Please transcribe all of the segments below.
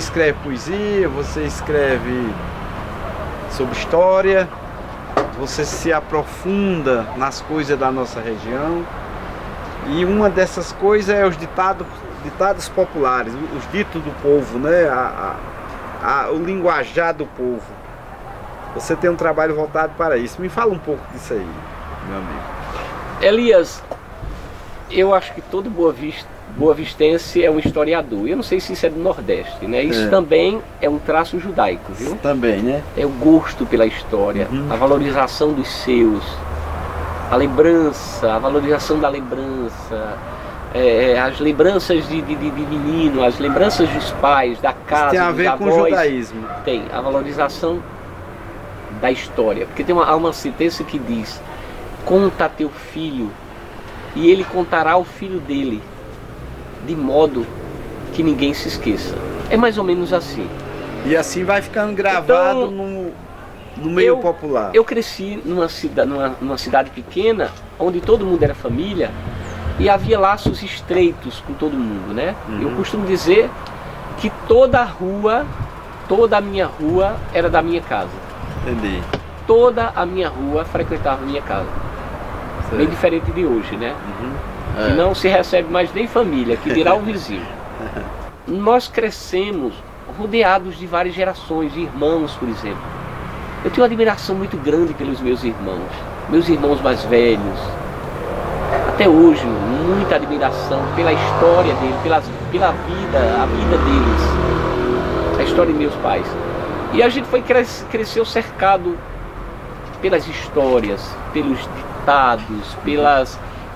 escreve poesia, você escreve sobre história, você se aprofunda nas coisas da nossa região. E uma dessas coisas é os ditados populares, os ditos do povo, né? O linguajar do povo. Você tem um trabalho voltado para isso. Me fala um pouco disso aí, meu amigo. Elias, eu acho que todo boavistense é um historiador. Eu não sei se isso é do Nordeste, né? Isso também é um traço judaico, viu? Também, né? É o gosto pela história, a valorização dos seus, a lembrança, a valorização da lembrança, as lembranças de menino, as lembranças dos pais, da casa, isso tem a ver com o judaísmo. Tem a valorização da história, porque há uma sentença que diz: conta a teu filho e ele contará ao filho dele, de modo que ninguém se esqueça. É mais ou menos assim. E assim vai ficando gravado então, no meio popular. Eu cresci numa cidade pequena, onde todo mundo era família e havia laços estreitos com todo mundo, né? Eu costumo dizer que toda a minha rua era da minha casa. Entendi. Toda a minha rua frequentava a minha casa. Certo. Bem diferente de hoje, né? Que não se recebe mais nem família, que dirá o vizinho. Nós crescemos rodeados de várias gerações, de irmãos, por exemplo. Eu tenho uma admiração muito grande pelos meus irmãos mais velhos. Até hoje, muita admiração pela história deles, pela vida, a vida deles, a história de meus pais. E a gente cresceu cercado pelas histórias, pelos ditados,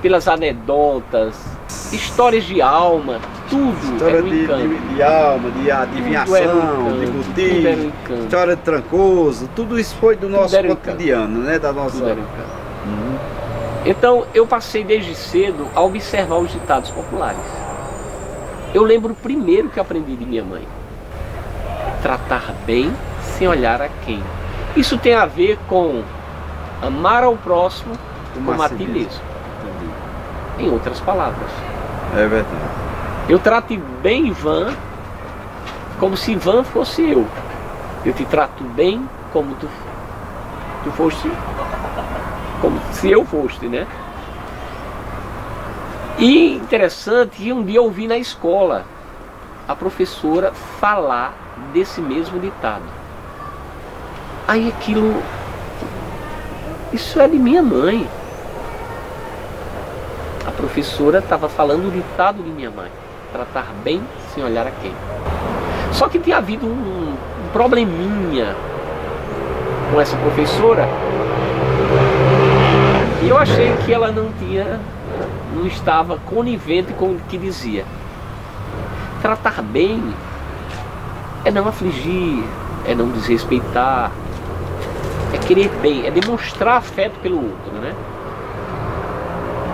pelas anedotas, histórias de alma, tudo história era um encanto. de alma, de adivinhação, de botim, história de Trancoso, tudo isso foi do nosso cotidiano, né? Da nossa... Tudo era um encanto. Então eu passei desde cedo a observar os ditados populares. Eu lembro o primeiro que eu aprendi de minha mãe: tratar bem sem olhar a quem. Isso tem a ver com amar ao próximo como a ti mesmo. Em outras palavras. É verdade. Eu trato bem Ivan como se Ivan fosse eu. Eu te trato bem como tu foste, como se eu fosse, né? E interessante que um dia eu ouvi na escola a professora falar desse mesmo ditado. Aí aquilo, isso é de minha mãe. A professora estava falando o ditado de minha mãe: tratar bem sem olhar a quem. Só que tinha havido um probleminha com essa professora, e eu achei que ela não estava conivente com o que dizia. Tratar bem é não afligir, é não desrespeitar, é querer bem, é demonstrar afeto pelo outro, né?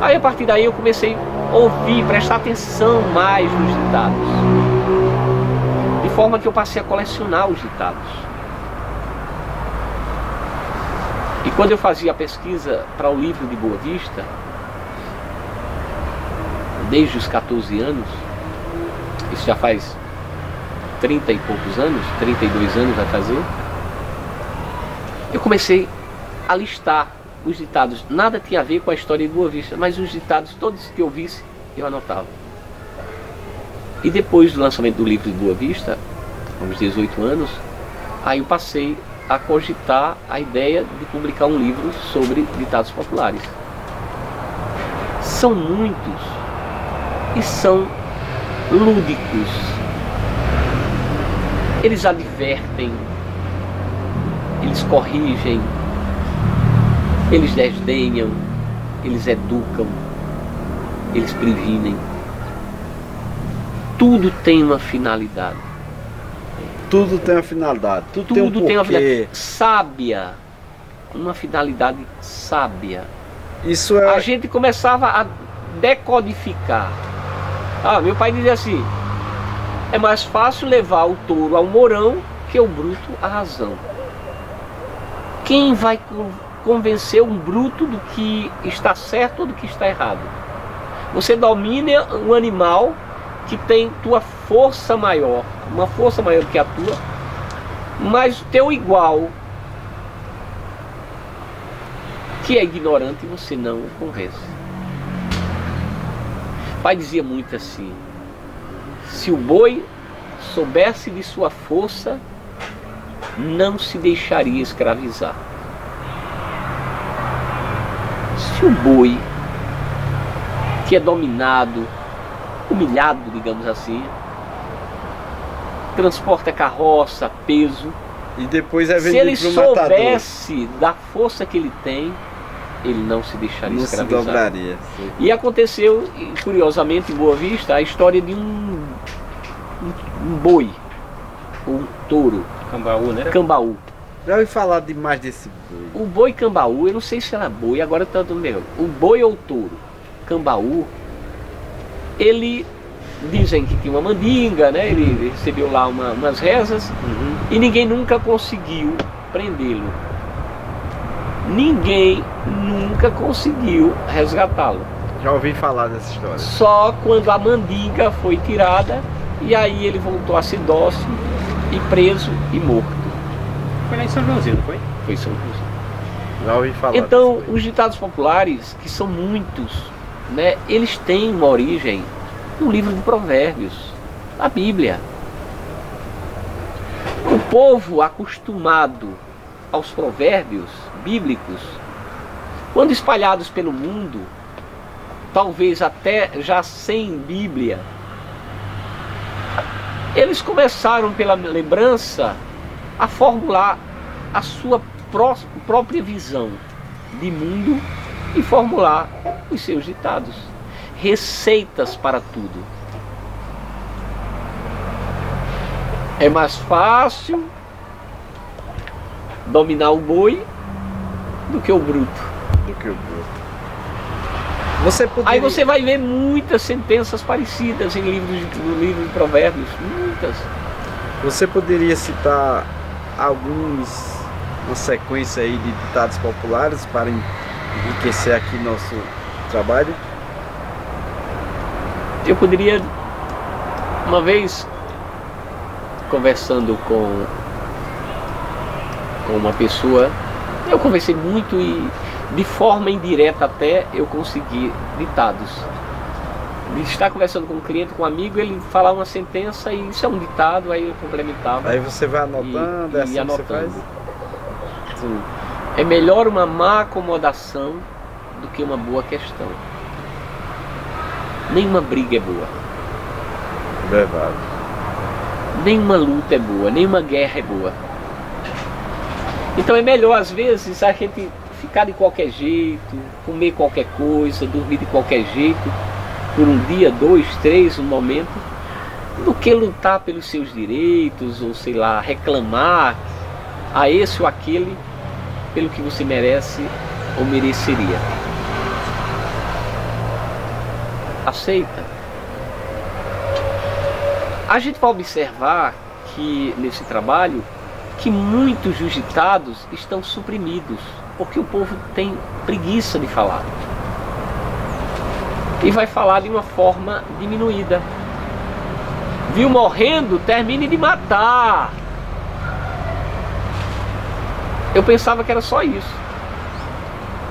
Aí a partir daí eu comecei a ouvir, prestar atenção mais nos ditados, de forma que eu passei a colecionar os ditados. E quando eu fazia a pesquisa para o livro de Boa Vista, desde os 14 anos, isso já faz 30 e poucos anos, 32 anos vai fazer, eu comecei a listar os ditados. Nada tinha a ver com a história de Boa Vista, mas os ditados, todos que eu visse, eu anotava. E depois do lançamento do livro de Boa Vista, uns 18 anos, aí eu passei a cogitar a ideia de publicar um livro sobre ditados populares. São muitos e são lúdicos. Eles advertem, eles corrigem, eles desdenham, eles educam, eles previnem. Tudo tem uma finalidade. Tudo tem uma finalidade. Tudo tem um porquê. Uma finalidade sábia. Uma finalidade sábia. Isso é... A gente começava a decodificar. Meu pai dizia assim: é mais fácil levar o touro ao morão que o bruto à razão. Quem vai convencer um bruto do que está certo ou do que está errado? Você domina um animal que tem tua força maior do que a tua, mas o teu igual, que é ignorante, você não o convence. O pai dizia muito assim: se o boi soubesse de sua força, não se deixaria escravizar. Se o boi, que é dominado, humilhado, digamos assim, transporta carroça, peso, e depois é se ele vendido pro matador, soubesse da força que ele tem, ele não se deixaria não escravizar. se dobraria. Sim. E aconteceu, curiosamente, em Boa Vista, a história de um boi, um touro. Cambaú, né? Cambaú. Já ouvi falar demais desse boi. O boi cambaú, eu não sei se era boi, agora está tudo bem. O boi ou o touro cambaú, ele, dizem que tinha uma mandinga, né? Ele recebeu lá umas rezas, e ninguém nunca conseguiu prendê-lo. Ninguém nunca conseguiu resgatá-lo. Já ouvi falar dessa história. Só quando a mandinga foi tirada, e aí ele voltou a ser dócil e preso e morto. Foi lá em São Joãozinho, não foi? Foi São João. Já ouvi falar. Então, os ditados populares, que são muitos, né, eles têm uma origem no livro de Provérbios, na Bíblia. O povo acostumado aos provérbios bíblicos, quando espalhados pelo mundo, talvez até já sem Bíblia, eles começaram pela lembrança a formular a sua própria visão de mundo e formular os seus ditados, receitas para tudo. É mais fácil dominar o boi do que o bruto. Você poderia... Aí você vai ver muitas sentenças parecidas no livro de Provérbios, muitas. Você poderia citar uma sequência aí de ditados populares para enriquecer aqui nosso trabalho? Eu poderia, uma vez, conversando com uma pessoa, eu conversei muito e de forma indireta até eu consegui ditados. De estar conversando com um cliente, com um amigo, ele falava uma sentença e isso é um ditado, aí eu complementava. Aí você vai anotando, é assim que você faz? Sim. É melhor uma má acomodação do que uma boa questão. Nenhuma briga é boa. Verdade. Nenhuma luta é boa, nenhuma guerra é boa. Então é melhor às vezes a gente ficar de qualquer jeito, comer qualquer coisa, dormir de qualquer jeito, por um dia, 2, 3, um momento, do que lutar pelos seus direitos, ou sei lá, reclamar a esse ou aquele pelo que você merece ou mereceria. Aceita. A gente vai observar que nesse trabalho que muitos dos ditados estão suprimidos, porque o povo tem preguiça de falar. E vai falar de uma forma diminuída. Viu morrendo, termine de matar. Eu pensava que era só isso.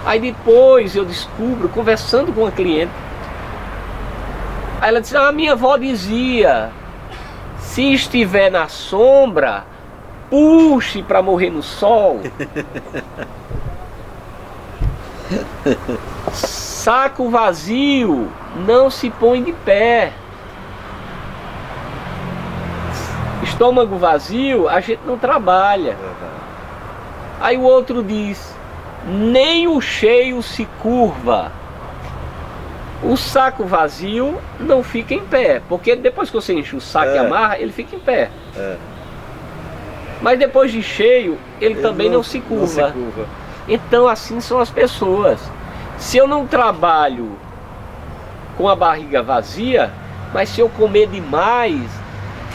Aí depois eu descubro, conversando com uma cliente, aí ela disse: a minha avó dizia, se estiver na sombra, puxe para morrer no sol. Saco vazio não se põe de pé. Estômago vazio a gente não trabalha. Aí o outro diz: nem o cheio se curva. O saco vazio não fica em pé, porque depois que você enche o saco e amarra, ele fica em pé. Mas depois de cheio, ele também não se curva. Então assim são as pessoas. Se eu não trabalho com a barriga vazia, mas se eu comer demais,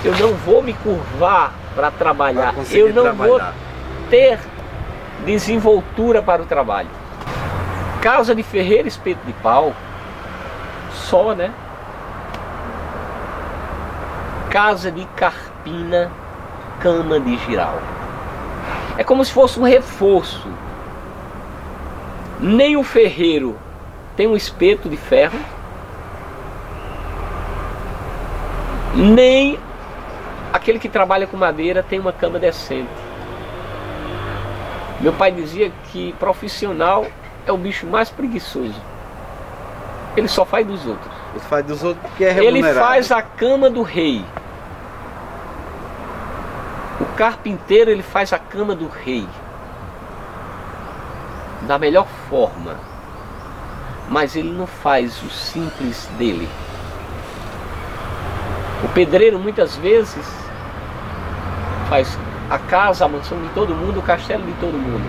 eu não vou me curvar para trabalhar. Eu não vou ter desenvoltura para o trabalho. Casa de ferreiro, espeto de pau, só, né? casa de carpina, cama de giral. É como se fosse um reforço. Nem o ferreiro tem um espeto de ferro, nem aquele que trabalha com madeira tem uma cama decente. Meu pai dizia que profissional é o bicho mais preguiçoso. Ele só faz dos outros. Ele faz dos outros porque é remunerado. Ele faz a cama do rei. O carpinteiro, ele faz a cama do rei da melhor forma, mas ele não faz o simples dele. O pedreiro muitas vezes faz a casa, a mansão de todo mundo, o castelo de todo mundo,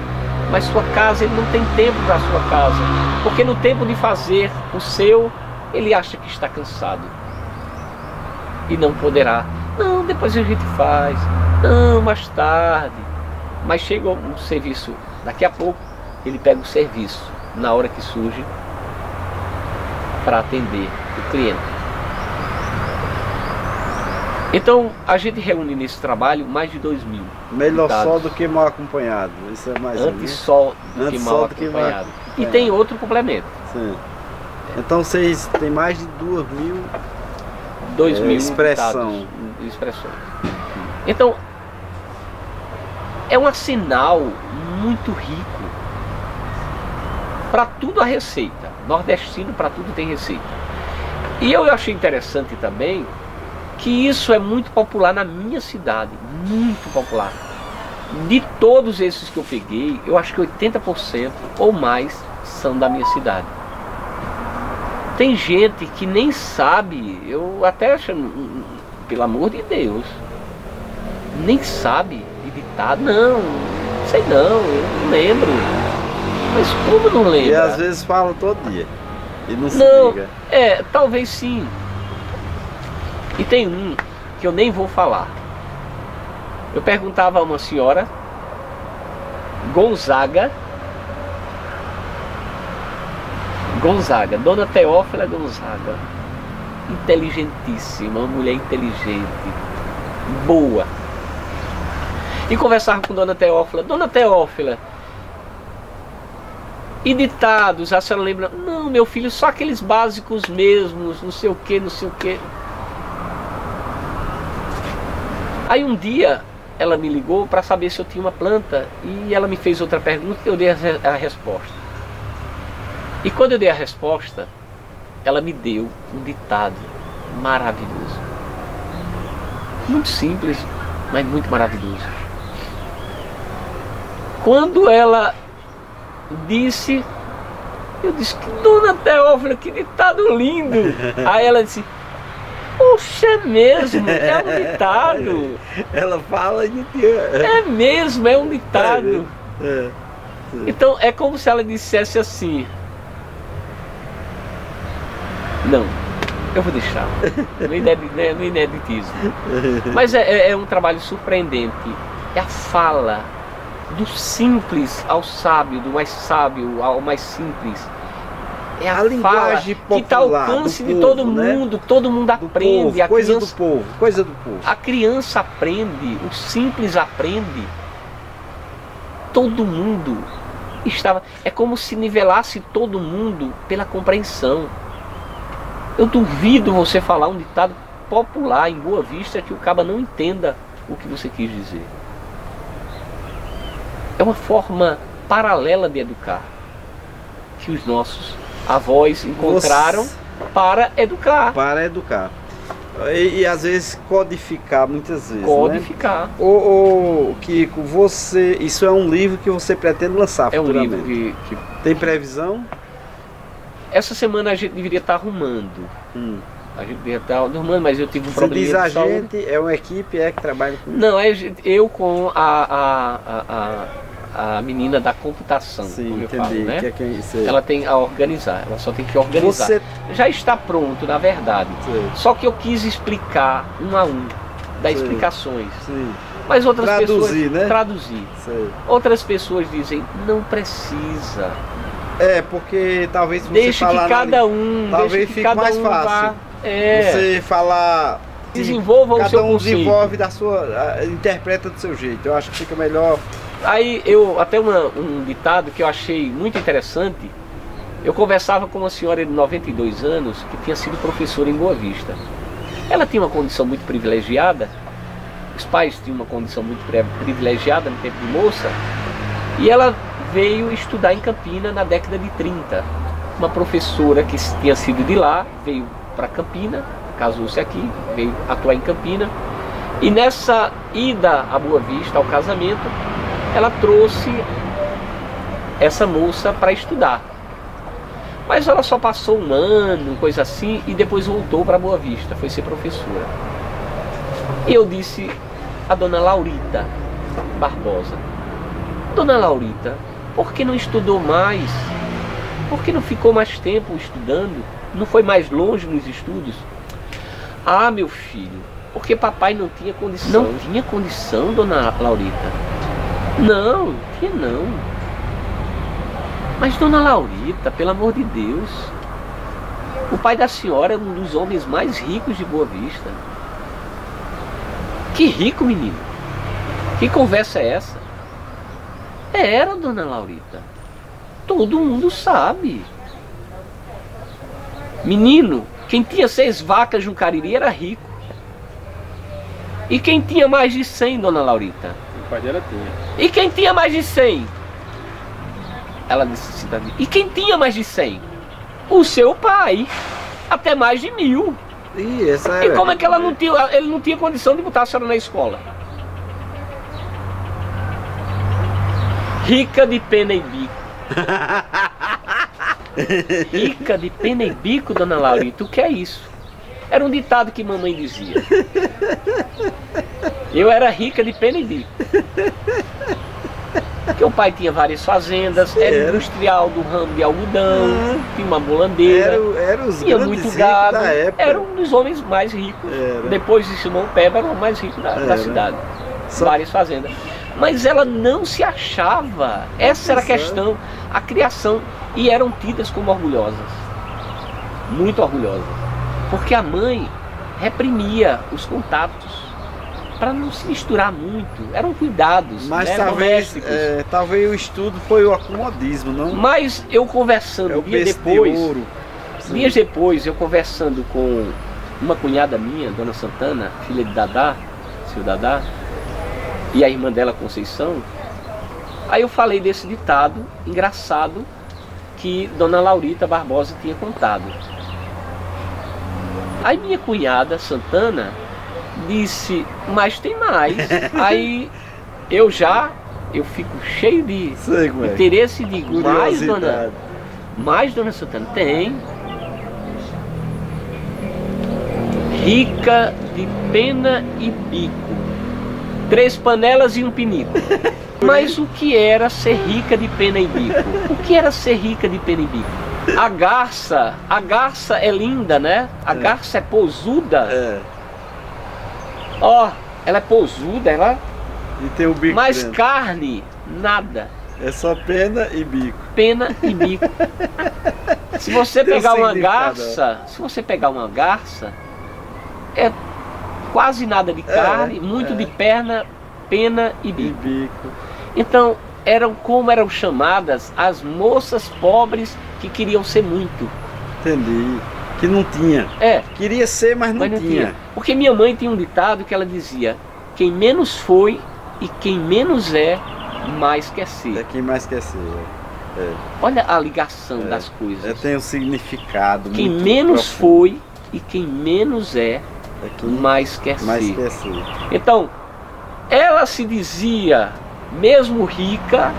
mas sua casa, ele não tem tempo para sua casa, porque no tempo de fazer o seu, ele acha que está cansado e não poderá. Não, depois a gente faz. Não, mais tarde. Mas chega um serviço, daqui a pouco ele pega o serviço na hora que surge para atender o cliente. Então a gente reúne nesse trabalho mais de 2.000. Melhor dados. só do que mal acompanhado. Isso é mais Antes só do que mal acompanhado. E tem outro complemento. Sim. Então vocês têm mais de 2.000 expressões. Então é um sinal muito rico. Para tudo a receita. Nordestino, para tudo tem receita. E eu achei interessante também que isso é muito popular na minha cidade. Muito popular. De todos esses que eu peguei, eu acho que 80% ou mais são da minha cidade. Tem gente que nem sabe, eu até acho, pelo amor de Deus, nem sabe de ditado. Não, sei não, eu não lembro. Mas como não lembra? E às vezes fala todo dia e não se liga. Talvez sim. E tem um que eu nem vou falar. Eu perguntava a uma senhora, Gonzaga, Dona Teófila Gonzaga, inteligentíssima, uma mulher inteligente, boa. E conversava com Dona Teófila, e ditados, a senhora lembra? Não, meu filho, só aqueles básicos mesmos, não sei o que, não sei o que. Aí um dia ela me ligou para saber se eu tinha uma planta e ela me fez outra pergunta e eu dei a resposta. E quando eu dei a resposta, ela me deu um ditado maravilhoso. Muito simples, mas muito maravilhoso. Quando ela disse, eu disse, Dona Teófila, que ditado lindo. Aí ela disse, poxa, é mesmo, é um ditado. Ela fala de ti. É mesmo, é um ditado. Então é como se ela dissesse assim, não, eu vou deixar no ineditismo. Mas é um trabalho surpreendente. É a fala do simples ao sábio, do mais sábio ao mais simples. É a linguagem popular, que está ao alcance de todo mundo, né? Todo mundo aprende. Povo, coisa do povo. A criança aprende, o simples aprende. Todo mundo estava. É como se nivelasse todo mundo pela compreensão. Eu duvido você falar um ditado popular em Boa Vista que o caba não entenda o que você quis dizer. É uma forma paralela de educar que os nossos avós encontraram para educar. Para educar. E às vezes codificar, muitas vezes. Codificar. Né? Ô Kiko, isso é um livro que você pretende lançar futuramente? É um livro que... Tem previsão? Essa semana a gente deveria estar arrumando. A gente deveria estar arrumando, mas eu tive um problema. Você diz a gente, é uma equipe que trabalha com... Não, eu com a menina da computação. Sim, como eu entendi. falo, né? Que é isso aí. Ela tem a organizar, ela só tem que organizar. Já está pronto, na verdade. Sim. Só que eu quis explicar um a um, dar explicações. Sim. Mas outras pessoas... Né? Traduzir. Sim. Outras pessoas dizem, não precisa. Porque talvez você deixe falar... que cada um... Talvez fique mais fácil. Você falar Desenvolva o cada seu um conceito. desenvolve da sua, interpreta do seu jeito. Eu acho que fica melhor. Aí até um ditado que eu achei muito interessante. Eu conversava com uma senhora de 92 anos que tinha sido professora em Boa Vista. Ela tinha uma condição muito privilegiada, os pais tinham uma condição muito privilegiada no tempo de moça, e ela veio estudar em Campina na década de 30. Uma professora que tinha sido de lá, veio para Campina, casou-se aqui, veio atuar em Campina, e nessa ida a Boa Vista, ao casamento, ela trouxe essa moça para estudar. Mas ela só passou um ano, coisa assim, e depois voltou para Boa Vista, foi ser professora. E eu disse a dona Laurita Barbosa: Dona Laurita, por que não estudou mais? Por que não ficou mais tempo estudando? Não foi mais longe nos estudos? Ah, meu filho, porque papai não tinha condição. Não tinha condição, dona Laurita? Não, tinha não. Mas dona Laurita, pelo amor de Deus, o pai da senhora é um dos homens mais ricos de Boa Vista. Que rico, menino. Que conversa é essa? Era, dona Laurita. Todo mundo sabe. Menino, quem tinha 6 vacas de um Cariri era rico. E quem tinha mais de 100, dona Laurita? O pai dela tinha. E quem tinha mais de 100? Ela disse assim: e quem tinha mais de 100? O seu pai. Até mais de 1000. E como é que ele não tinha condição de botar a senhora na escola? Rica de pena e bico. Rica de pena e bico, dona Laurita, o que é isso? Era um ditado que mamãe dizia. Eu era rica de pena e bico. Porque o pai tinha várias fazendas, era industrial do ramo de algodão, tinha uma molandeira, tinha muito gado, era um dos homens mais ricos. Depois de Simão Peba, era o mais rico da cidade. Várias fazendas. Mas ela não se achava, essa era a questão, a criação, e eram tidas como orgulhosas, muito orgulhosas, porque a mãe reprimia os contatos para não se misturar muito, eram cuidados, mas né, domésticos. Talvez o estudo foi o acomodismo, não? Mas eu conversando dias depois, eu conversando com uma cunhada minha, Dona Santana, filha de Dadá, seu Dadá, e a irmã dela, Conceição, aí eu falei desse ditado engraçado que Dona Laurita Barbosa tinha contado. Aí minha cunhada, Santana, disse: mas tem mais. Aí eu fico cheio de interesse e digo: mais, dona Santana? Tem. Rica de pena e bico, 3 panelas e um pinico. Mas o que era ser rica de pena e bico? O que era ser rica de pena e bico? A garça é linda, né? A garça é pousuda. Ó, ela é pousuda, e tem o bico mas grande. Carne, nada. É só pena e bico. Pena e bico. Se você pegar uma garça, é quase nada de carne, muito de perna, pena e bico. Então, eram chamadas as moças pobres que queriam ser muito. Entendi. Que não tinha. Queria ser, mas não tinha. Porque minha mãe tinha um ditado que ela dizia: quem menos foi e quem menos é, mais quer ser. É quem mais quer ser. Olha a ligação das coisas. Tem um significado quem muito menos profundo. foi e quem menos é, quem mais quer mais ser. Quer ser. Então, ela se dizia, mesmo rica,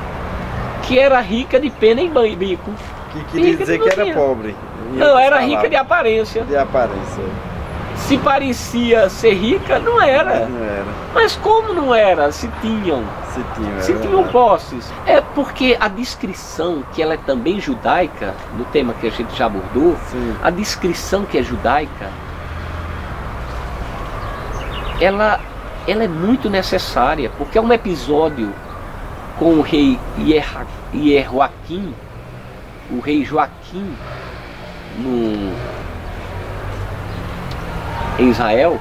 que era rica de pena e bico. Que queria dizer que era pobre. Não, era rica de aparência. De aparência. Se parecia ser rica, não era. Não era. Mas como não era? Se tinham posses. É porque a descrição, que ela é também judaica, no tema que a gente já abordou, a descrição que é judaica, ela é muito necessária, porque é um episódio com o rei Jehoaquim, o rei Joaquim, em Israel,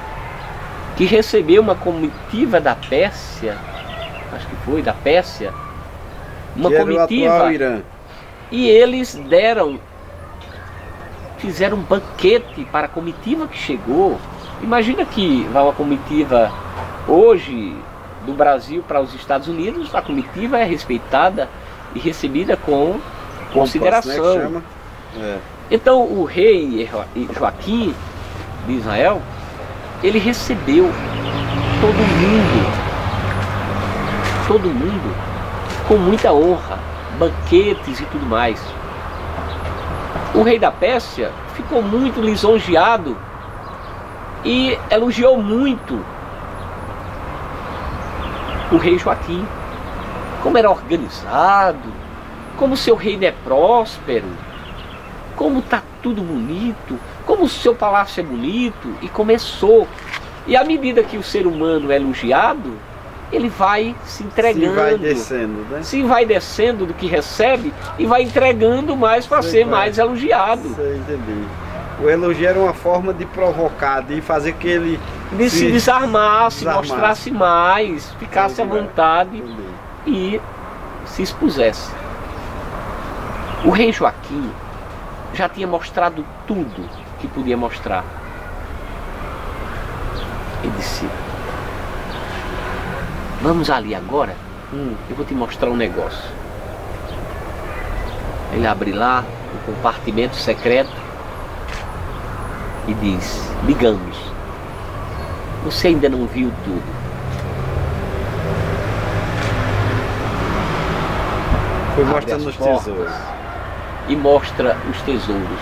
que recebeu uma comitiva da Pérsia, acho que foi, da Pérsia, uma que era o comitiva, atual Irã. e eles fizeram um banquete para a comitiva que chegou. Imagina que vai uma comitiva hoje do Brasil para os Estados Unidos, a comitiva é respeitada e recebida com consideração. Né, que chama? É. Então o rei Joaquim de Israel, ele recebeu todo mundo com muita honra, banquetes e tudo mais. O rei da Pérsia ficou muito lisonjeado e elogiou muito o rei Joaquim, como era organizado, como seu reino é próspero, como está tudo bonito, como o seu palácio é bonito. E começou. E à medida que o ser humano é elogiado, ele vai se entregando. Se vai descendo, né? Se vai descendo do que recebe e vai entregando mais para ser mais elogiado. Você entendeu? O elogio era uma forma de provocar, de fazer que ele se desarmasse, mostrasse mais, ficasse à vontade e se expusesse. O rei Joaquim já tinha mostrado tudo que podia mostrar. Ele disse: vamos ali agora, eu vou te mostrar um negócio. Ele abre lá um compartimento secreto e diz: digamos, você ainda não viu tudo. Foi mostrando os tesouros. E mostra os tesouros.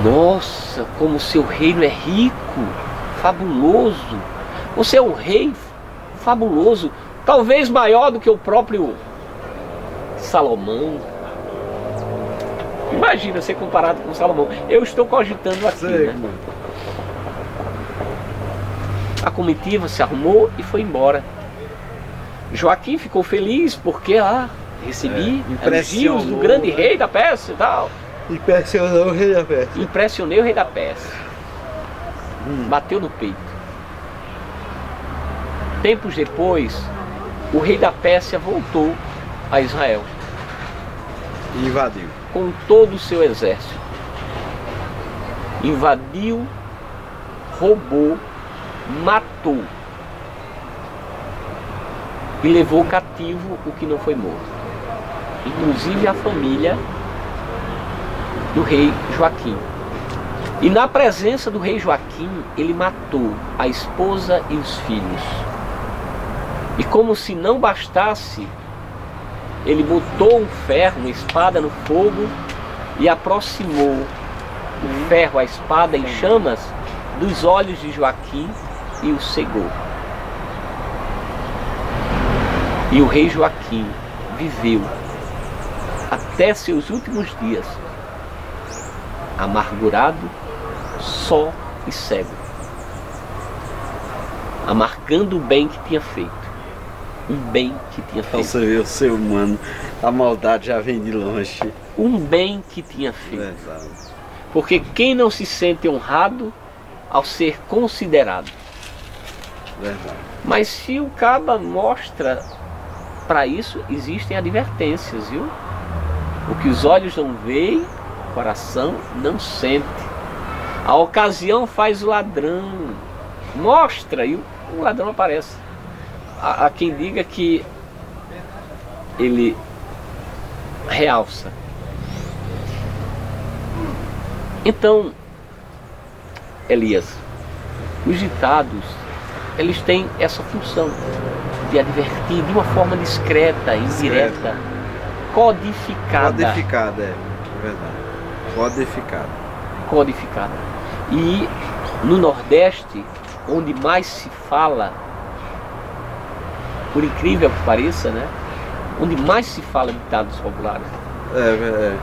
Nossa, como o seu reino é rico, fabuloso. Você é um rei fabuloso, talvez maior do que o próprio Salomão. Imagina ser comparado com Salomão. Eu estou cogitando aqui, né? A comitiva se arrumou e foi embora. Joaquim ficou feliz porque recebi elogios do grande rei da Pérsia e tal. Impressionou o rei da Pérsia. Impressionei o rei da Pérsia. Bateu no peito. Tempos depois, o rei da Pérsia voltou a Israel. E invadiu. Com todo o seu exército. Invadiu, roubou, matou. E levou cativo o que não foi morto. Inclusive a família do rei Joaquim. E na presença do rei Joaquim, ele matou a esposa e os filhos. E como se não bastasse, ele botou um ferro, uma espada no fogo e aproximou o ferro, a espada em chamas dos olhos de Joaquim e o cegou. E o rei Joaquim viveu até seus últimos dias amargurado, só e cego, amargando o bem que tinha feito. Um bem que tinha feito. Você vê o ser humano, a maldade já vem de longe. Um bem que tinha feito. Verdade. Porque quem não se sente honrado ao ser considerado? Verdade. Mas se o caba mostra, para isso existem advertências, viu? O que os olhos não veem, o coração não sente. A ocasião faz o ladrão. Mostra e o ladrão aparece. Há quem diga que ele realça. Então, Elias, os ditados, eles têm essa função de advertir de uma forma discreta, indireta, codificada. Codificada, é verdade. Codificada. E no Nordeste, onde mais se fala, por incrível que pareça, né? Onde mais se fala de ditados populares.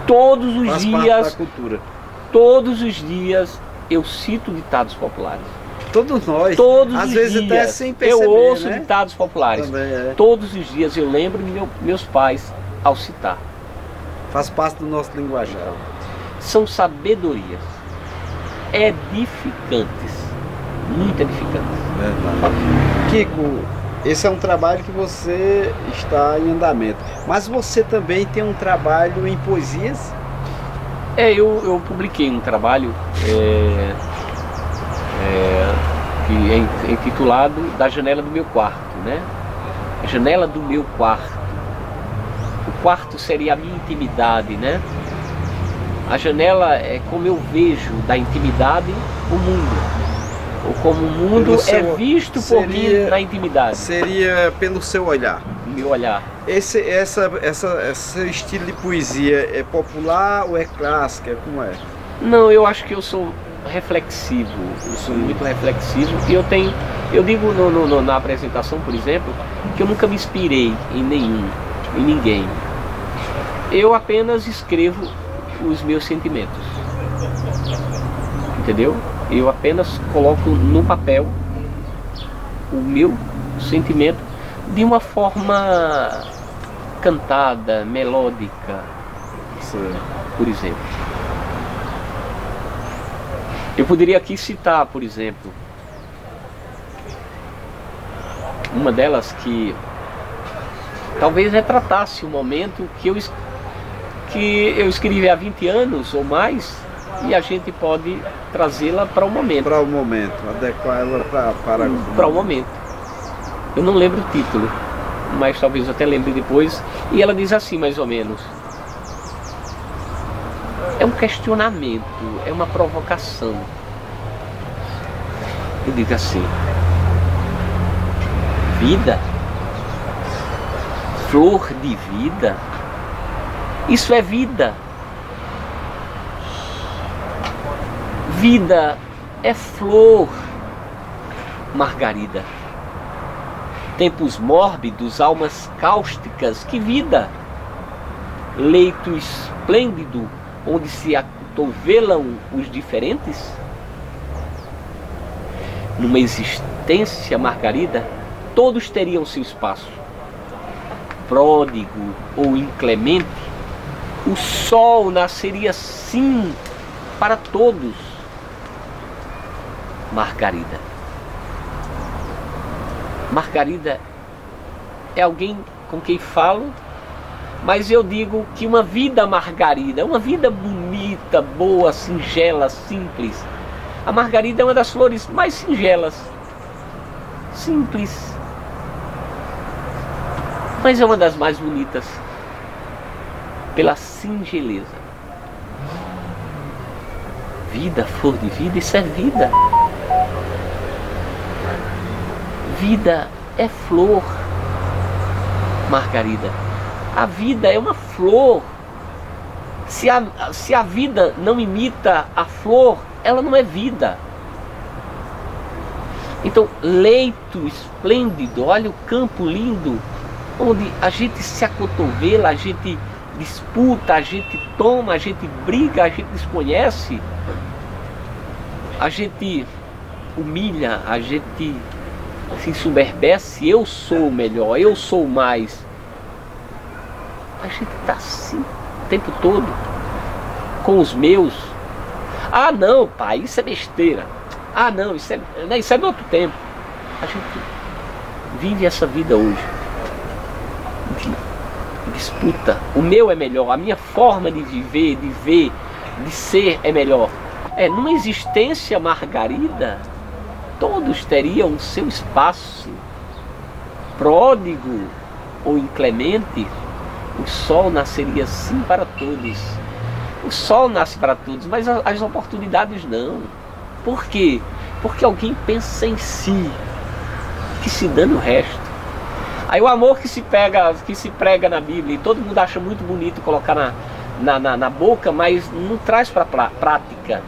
Todos os dias, da cultura. Todos os dias eu cito ditados populares. Todos nós. Todos às os vezes dias até sem perceber, eu ouço né? ditados populares. Também, Todos os dias eu lembro meus pais ao citar. Faz parte do nosso linguajar. São sabedorias. edificantes. Muito edificantes. Verdade. Kiko, esse é um trabalho que você está em andamento. Mas você também tem um trabalho em poesias? Eu publiquei um trabalho que é intitulado Da Janela do Meu Quarto, né? A janela do meu quarto. O quarto seria a minha intimidade, né? A janela é como eu vejo da intimidade o mundo. Ou como o mundo é visto por mim na intimidade. Seria pelo seu olhar. Meu olhar. Esse estilo de poesia é popular ou é clássica? Como é? Não, eu acho que eu sou reflexivo. Eu sou muito reflexivo. E eu digo na apresentação, por exemplo, que eu nunca me inspirei em ninguém. Eu apenas escrevo os meus sentimentos. Entendeu? Eu apenas coloco no papel o meu sentimento de uma forma cantada, melódica, por exemplo. Eu poderia aqui citar, por exemplo, uma delas que talvez retratasse o momento que eu escrevi há 20 anos ou mais, e a gente pode trazê-la para o momento. Para o momento, adequar ela para o momento. Eu não lembro o título, mas talvez eu até lembre depois. E ela diz assim, mais ou menos: é um questionamento, é uma provocação. Eu digo assim: vida? Flor de vida? Isso é vida. Vida é flor, Margarida. Tempos mórbidos, almas cáusticas, que vida! Leito esplêndido, onde se acotovelam os diferentes? Numa existência, Margarida, todos teriam seu espaço. Pródigo ou inclemente, o sol nasceria sim para todos. Margarida. Margarida é alguém com quem falo, mas eu digo que uma vida Margarida, uma vida bonita, boa, singela, simples. A Margarida é uma das flores mais singelas, simples, mas é uma das mais bonitas, pela singeleza. Vida, flor de vida, isso é vida. Vida é flor, Margarida. A vida é uma flor. Se a vida não imita a flor, ela não é vida. Então, leito esplêndido, olha o campo lindo, onde a gente se acotovela, a gente disputa, a gente toma, a gente briga, a gente desconhece, a gente humilha, a gente se ensoberbece. Eu sou o melhor, eu sou o mais. A gente está assim o tempo todo com os meus. Ah não, pai, isso é besteira. Ah não, isso é do outro tempo. A gente vive essa vida hoje de disputa. O meu é melhor, a minha forma de viver, de ver, de ser é melhor. Numa existência Margarida, todos teriam o seu espaço. Pródigo ou inclemente, o sol nasceria sim para todos. O sol nasce para todos, mas as oportunidades não. Por quê? Porque alguém pensa em si, que se dane o resto. Aí o amor que se prega na Bíblia, e todo mundo acha muito bonito colocar na boca, mas não traz para a prática.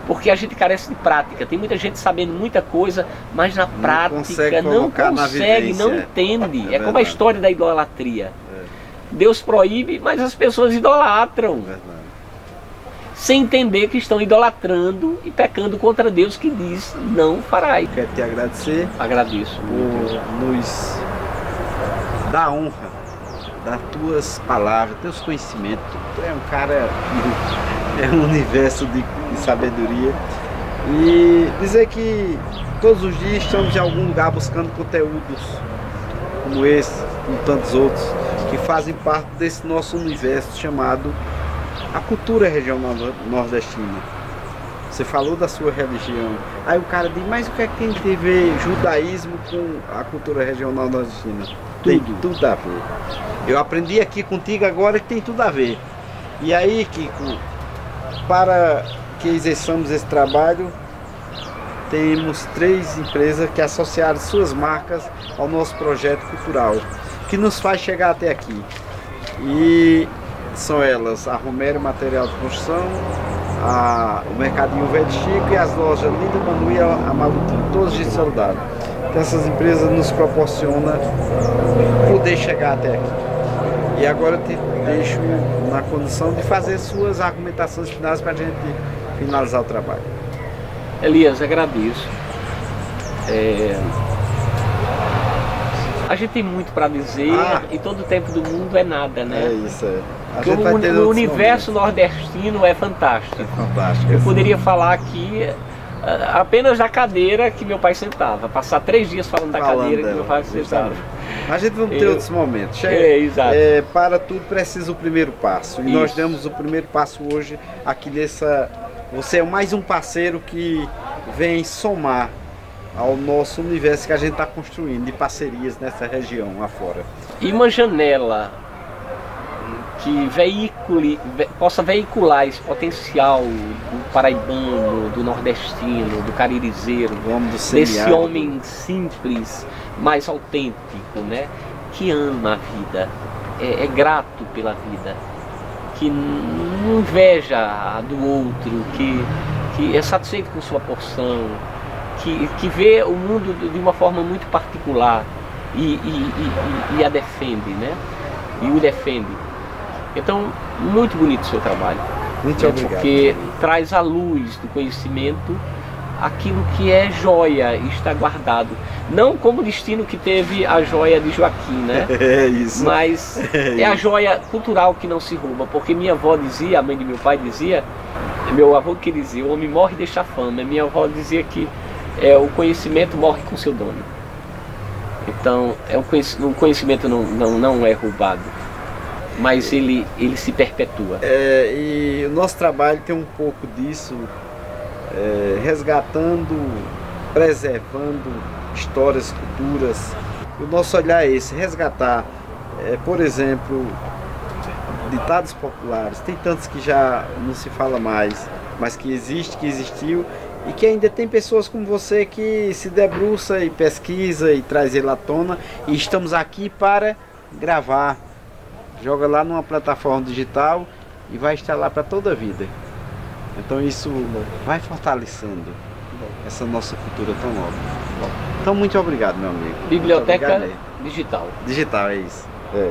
Porque a gente carece de prática. Tem muita gente sabendo muita coisa, mas na prática não consegue, não entende. É como a história da idolatria. Deus proíbe, mas as pessoas idolatram. Sem entender que estão idolatrando e pecando contra Deus, que diz: não farás. Quero te agradecer. Agradeço por nos dar honra das tuas palavras, teus conhecimentos. Tu é um cara, é um universo de sabedoria. E dizer que todos os dias estamos em algum lugar buscando conteúdos como esse, como tantos outros, que fazem parte desse nosso universo chamado a cultura regional nordestina. Você falou da sua religião, aí o cara diz, mas o que é que tem a ver judaísmo com a cultura regional nordestina? Tem tudo a ver. Eu aprendi aqui contigo agora que tem tudo a ver. E aí, Kiko, para que exerçamos esse trabalho, temos 3 empresas que associaram suas marcas ao nosso projeto cultural, que nos faz chegar até aqui. E são elas a Romero Material de Construção, o Mercadinho Velho Chico e as lojas Lindo Manu e a Malutinho, todos de soldado. Então essas empresas nos proporcionam poder chegar até aqui. E agora eu te deixo na condição de fazer suas argumentações finais para a gente finalizar o trabalho. Elias, agradeço. A gente tem muito para dizer e todo o tempo do mundo é nada, né? É isso, é. O universo nordestino é fantástico. É fantástico. Eu poderia falar aqui apenas da cadeira que meu pai sentava, passar 3 dias falando da cadeira que meu pai sentava. A gente vai ter outros momentos. Exato. Para tudo precisa o primeiro passo. E nós demos o primeiro passo hoje aqui nessa. Você é mais um parceiro que vem somar ao nosso universo que a gente está construindo de parcerias nessa região afora. E uma janela que possa veicular esse potencial do paraibano, do nordestino, do caririzeiro, desse homem simples, mais autêntico, né? Que ama a vida, é grato pela vida, que não inveja a do outro, que é satisfeito com sua porção, que vê o mundo de uma forma muito particular e a defende, né? E o defende. Então, muito bonito o seu trabalho. Muito obrigado. Porque traz à luz do conhecimento aquilo que é joia e está guardado. Não como destino que teve a joia de Joaquim, né? É isso. Mas é a joia cultural que não se rouba. Porque minha avó dizia, a mãe de meu pai dizia, meu avô que dizia, o homem morre e deixa fama. Minha avó dizia que o conhecimento morre com seu dono. Então, o conhecimento não é roubado, mas ele se perpetua. E o nosso trabalho tem um pouco disso, resgatando, preservando histórias, culturas. O nosso olhar é esse, resgatar, por exemplo, ditados populares. Tem tantos que já não se fala mais, mas que existe, que existiu, e que ainda tem pessoas como você que se debruça e pesquisa e traz ele à tona, e estamos aqui para gravar. Joga lá numa plataforma digital e vai estar lá para toda a vida. Então isso vai fortalecendo essa nossa cultura tão nova. Então muito obrigado, meu amigo. Biblioteca obrigado, digital. Digital, é isso.